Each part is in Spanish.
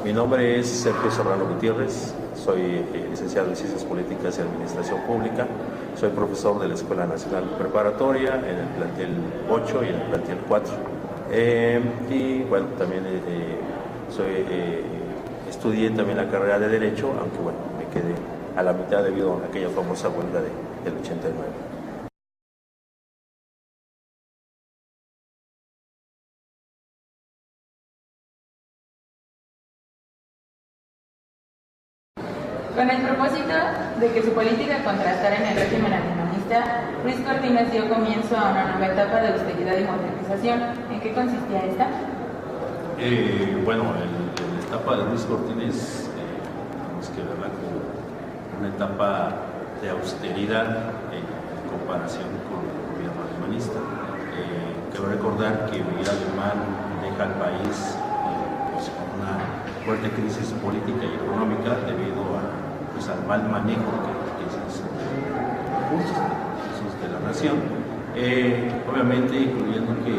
Mi nombre es Sergio Serrano Gutiérrez, soy licenciado en Ciencias Políticas y Administración Pública, soy profesor de la Escuela Nacional Preparatoria en el plantel 8 y en el plantel 4. Y bueno, también estudié también la carrera de Derecho, aunque bueno, me quedé a la mitad debido a aquella famosa huelga del 89. Con el propósito de que su política contrastara en el régimen anticomunista, Ruiz Cortines dio comienzo a una nueva etapa de austeridad y modernización. ¿En qué consistía esta? Bueno, la etapa de Ruiz Cortines, tenemos que verla como una etapa de austeridad en comparación con el gobierno alemanista. Quiero recordar que Miguel Alemán deja al país pues, con una fuerte crisis política y económica debido al mal manejo que se hizo de recursos de la nación, obviamente incluyendo que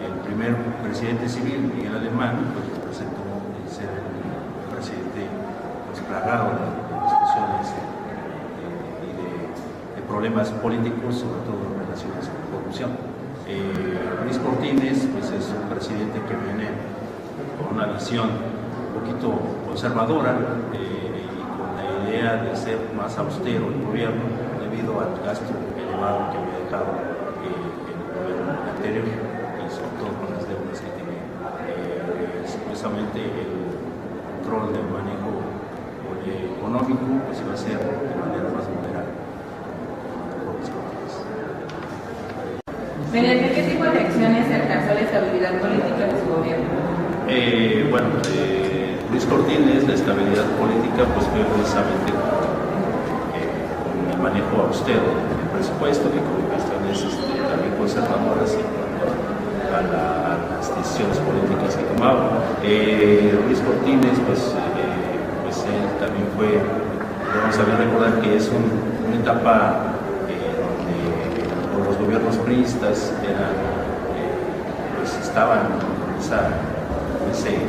el primer presidente civil, Miguel Alemán, pues representó ser un presidente pues, plagado de discusiones y de problemas políticos, sobre todo relacionados con la corrupción. Ruiz Cortines pues, es un presidente que viene con una visión un poquito conservadora y con la idea de ser más austero el gobierno debido al gasto elevado que había dejado el gobierno anterior y sobre todo con las deudas que tiene. Supuestamente el control del manejo económico pues iba a ser de manera más moderada. ¿Mediante qué tipo de acciones se alcanzó la estabilidad política de su gobierno? Ruiz Cortines, la estabilidad política pues fue precisamente con el manejo austero del presupuesto y con cuestiones también conservadoras en cuanto a las decisiones políticas que tomaba. Ruiz Cortines pues él también fue, debemos saber recordar que es una etapa donde los gobiernos priistas estaban con ese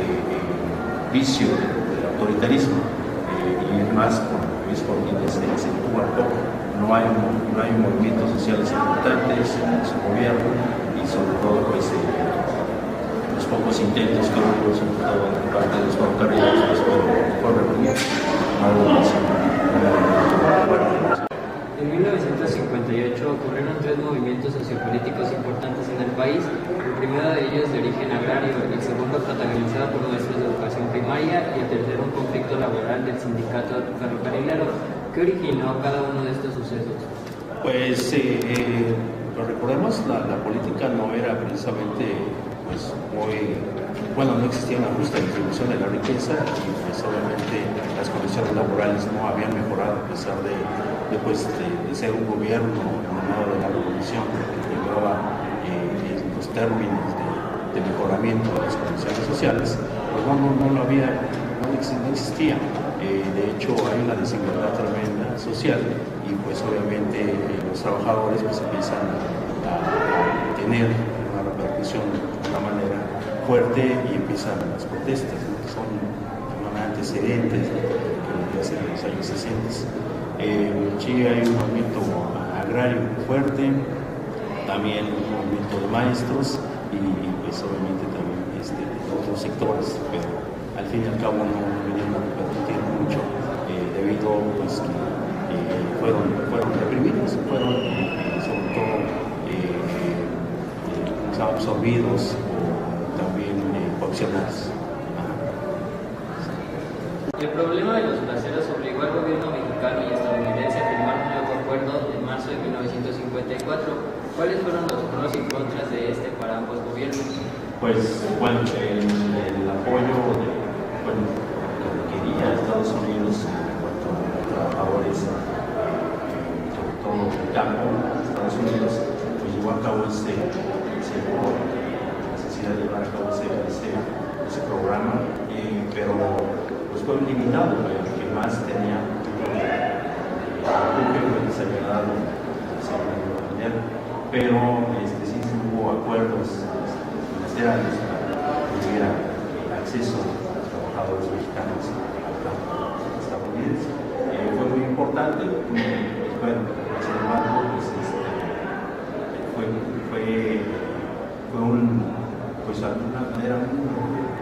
vicio del autoritarismo y más con Ruiz Cortines se acentúa un poco. No hay movimientos sociales importantes en su gobierno y sobre todo pues, los pocos intentos que hubo, sobre todo en parte de los ferrocarriles, pues fueron reprimidos. En 1958 ocurrieron tres movimientos sociopolíticos importantes en el país. El primero de ellos de origen agrario, el segundo protagonizado por maestros de educación primaria y el tercero un conflicto laboral del sindicato ferrocarrilero. ¿Qué originó cada uno de estos sucesos? Pues recordemos, la política no era precisamente pues, no existía una justa distribución de la riqueza y pues obviamente las condiciones laborales no habían mejorado a pesar de ser un gobierno emanado de la revolución que llevaba los términos de mejoramiento de las condiciones sociales, pues no existía. De hecho hay una desigualdad tremenda social y pues obviamente los trabajadores pues empiezan a tener una repercusión de una manera fuerte y empiezan las protestas, ¿no? Que son antecedentes de lo que hace en los años 60. En Chile hay un movimiento agrario fuerte, también un movimiento de maestros y pues obviamente también de otros sectores, pero al fin y al cabo no vinieron a repercutir mucho debido pues que fueron reprimidos, fueron sobre todo absorbidos o también coaccionados. El problema de los placeros obligó al gobierno mexicano y estadounidense a firmar un nuevo acuerdo en marzo de 1954. ¿Cuáles fueron los pros y contras de este para ambos gobiernos? Pues bueno, el apoyo que quería Estados Unidos en cuanto a trabajadores, sobre todo del campo, Estados Unidos, pues llevó a cabo la necesidad de llevar a cabo ese programa, pero pues fue limitado, el que más tenía que se había dado dinero, pero sí hubo acuerdos bilaterales para que hubiera parte, pues bueno, sin embargo, pues, fue pues de alguna manera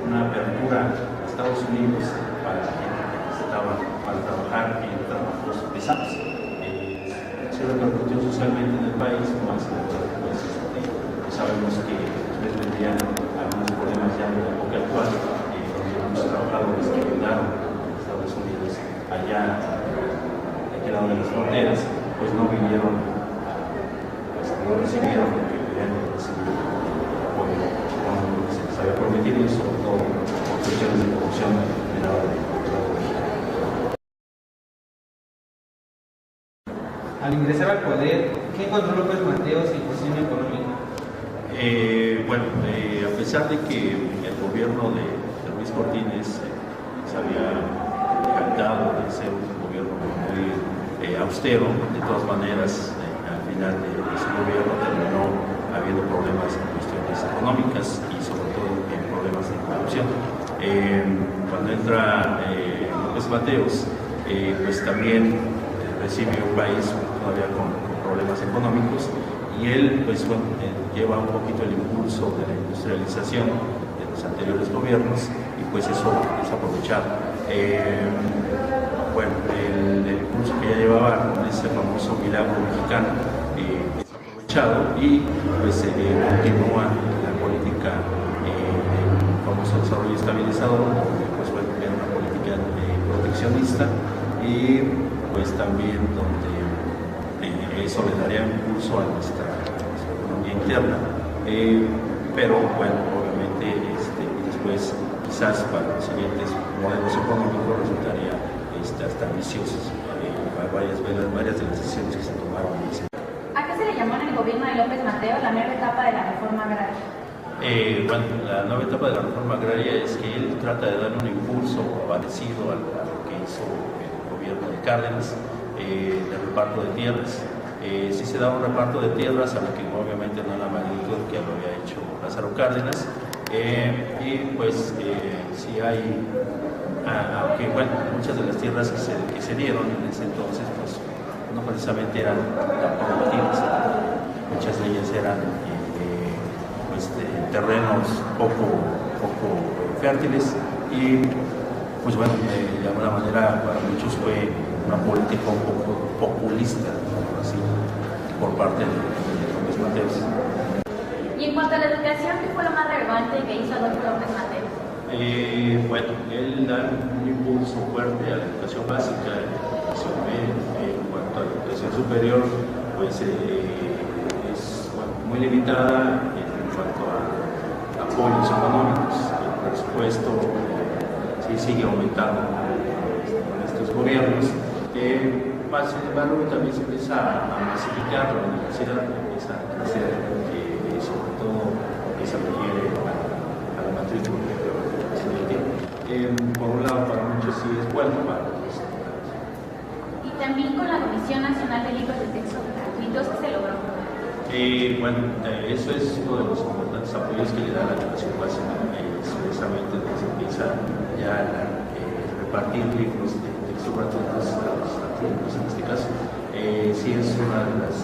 una apertura a Estados Unidos para la gente que necesitaba para trabajar en trabajos pesados. Se repercutió socialmente en el país, más pues, sabemos que después vendrían algunos problemas ya en la época actual, donde los trabajadores que ayudaron a Estados Unidos allá, de aquel lado de las fronteras, pues no vinieron, pues no recibieron lo que debían recibir apoyo con lo que se les había prometido, y sobre todo por cuestiones de corrupción en la hora de Al ingresar al poder, ¿qué encontró López Mateos en cuestión económica? A pesar de que el gobierno de Luis Cortines se había jactado de ser un gobierno muy austero, de todas maneras, al final de su gobierno terminó habiendo problemas en cuestiones económicas y sobre todo en problemas de corrupción. Cuando entra López Mateos, pues también recibe un país todavía con problemas económicos, y él pues lleva un poquito el impulso de la industrialización de los anteriores gobiernos, y pues eso es aprovechado. El impulso que ya llevaba con ese famoso milagro mexicano es aprovechado, y pues continúa la política del famoso desarrollo estabilizador, donde pues era una política proteccionista, y pues también donde eso le daría impulso a nuestra economía interna, pero bueno, obviamente después quizás para los siguientes modelos económicos resultaría hasta ambiciosos varias de las decisiones que se tomaron. ¿A qué se le llamó en el gobierno de López Mateos la nueva etapa de la reforma agraria? La nueva etapa de la reforma agraria es que él trata de darle un impulso parecido a lo que hizo el gobierno de Cárdenas, de reparto de tierras. Sí se da un reparto de tierras, aunque obviamente no en la magnitud que lo había hecho Lázaro Cárdenas, y pues sí hay, aunque muchas de las tierras que se dieron en ese entonces pues no precisamente eran tan productivas, muchas de ellas eran terrenos poco fértiles, y pues de alguna manera para muchos fue una política un poco populista, así, por parte de López Mateos. Y en cuanto a la educación, ¿qué fue lo más relevante que hizo Adolfo López Mateos? Él da un impulso fuerte a la educación básica, a la educación media. En cuanto a la educación superior, pues es muy limitada en cuanto a apoyos económicos. El presupuesto sí sigue aumentando con estos gobiernos. Sin embargo, también se empieza a masificar la universidad, empieza a crecer, sobre todo que se refiere a la matrícula. Por un lado, para muchos sí es bueno, para otros no. Y también con la Comisión Nacional de Libros de Texto Gratuitos, ¿qué se logró? Eso es uno de los importantes apoyos que le da la educación básica, precisamente donde se empieza ya a repartir libros de texto gratuitos a los alumnos en este caso. Sí es una de las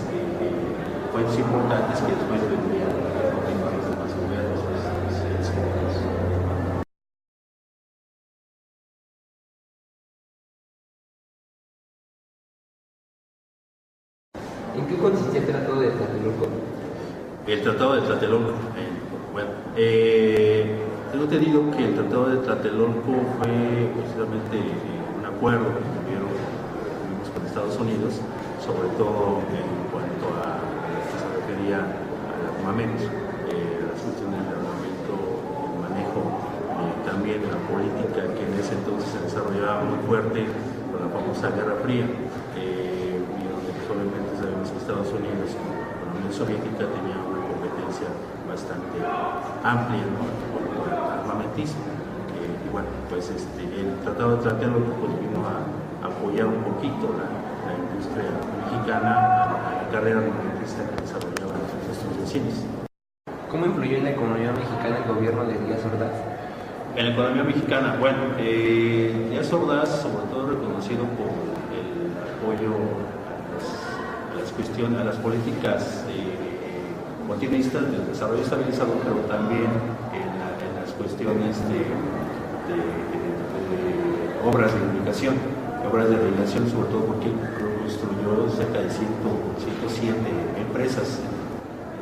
fuentes importantes que después vendrían a continuar los demás gobiernos. ¿En qué consistía el Tratado de Tlatelolco? El Tratado de Tlatelolco. Tengo entendido que el Tratado de Tlatelolco fue precisamente un acuerdo que tuvimos con Estados Unidos, sobre todo en cuanto a que se refería al armamento, las cuestiones del armamento, el manejo, también la política que en ese entonces se desarrollaba muy fuerte con la famosa Guerra Fría. Obviamente sabemos que Estados Unidos con la Unión Soviética tenía una competencia bastante amplia, ¿no?, por el armamentismo. El Tratado de Tlatelolco pues, vino a apoyar un poquito la industria mexicana, a la carrera armamentista que desarrollaban nuestros vecinos. ¿Cómo influyó en la economía mexicana el gobierno de Díaz Ordaz? En la economía mexicana, Díaz Ordaz, sobre todo reconocido por el apoyo a las cuestiones, a las políticas continuistas del desarrollo estabilizador, pero también en las cuestiones de obras de irrigación, sobre todo porque construyó cerca de 107 empresas en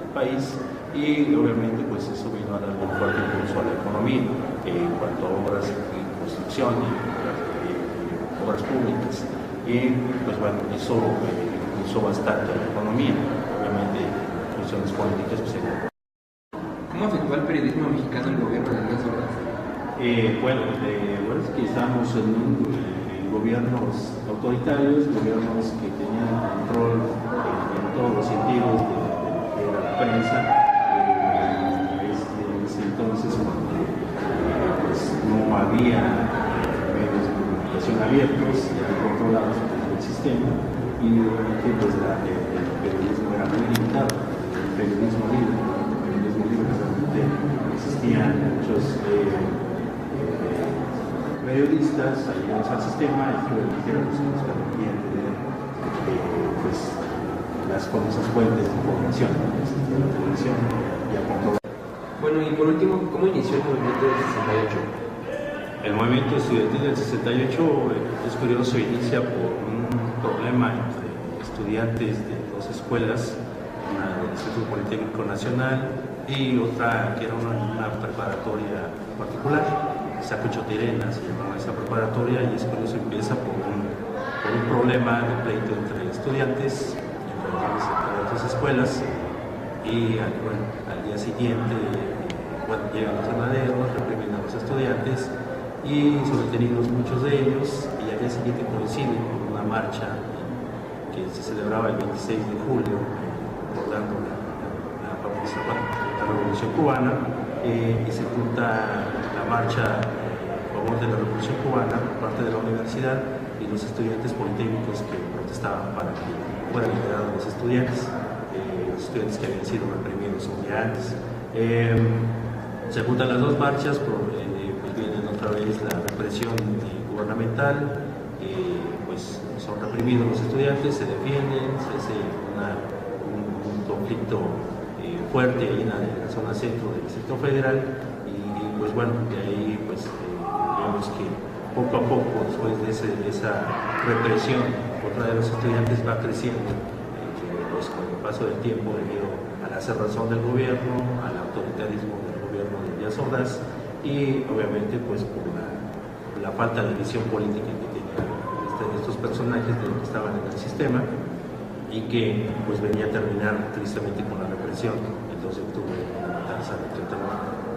el país, y obviamente pues eso vino a dar un fuerte impulso a la economía en cuanto a obras y construcción y obras públicas, y pues bueno, eso impulsó bastante a la economía. Obviamente cuestiones políticas pues, ¿Cómo afectó al periodismo mexicano el gobierno de Díaz Ordaz? Bueno, es que estamos en gobiernos autoritarios, gobiernos que tenían control en todos los sentidos de la prensa. Entonces, cuando pues, no había medios de comunicación abiertos y controlados por el sistema, y obviamente pues, el periodismo era muy limitado, el periodismo libre realmente existían muchos periodistas allegados al sistema y que nos permitían tener pues, las famosas fuentes de información, la televisión y a controlar. Bueno, y por último, ¿cómo inició el movimiento del 68? El movimiento estudiantil del 68 es curioso, inicia por un problema entre estudiantes de dos escuelas, una del Instituto Politécnico Nacional y otra que era una preparatoria particular, Sacuchotirena se llamaba esa preparatoria, y es curioso, empieza por un problema de pleito entre estudiantes, entre otras escuelas, y al día siguiente llegan los granaderos, reprimen a los estudiantes y son detenidos muchos de ellos, y al día siguiente coincide con una marcha que se celebraba el 26 de julio, recordando la Revolución Cubana, y se junta la marcha a favor de la Revolución Cubana por parte de la universidad y los estudiantes politécnicos que protestaban para que fueran liberados los estudiantes que habían sido reprimidos un día antes. Se juntan las dos marchas, pues viene otra vez la represión gubernamental, pues son reprimidos los estudiantes, se defienden, se hace un conflicto fuerte ahí en la zona centro del Distrito Federal, y pues bueno, de ahí pues vemos que poco a poco, después de esa represión contra los estudiantes, va creciendo pues con el paso del tiempo, debido a la cerrazón del gobierno, al autoritarismo del gobierno de Díaz Ordaz, y obviamente pues por la falta de visión política que tenían estos personajes que estaban en el sistema, y que pues venía a terminar tristemente con la represión el 2 de octubre, la matanza del 31.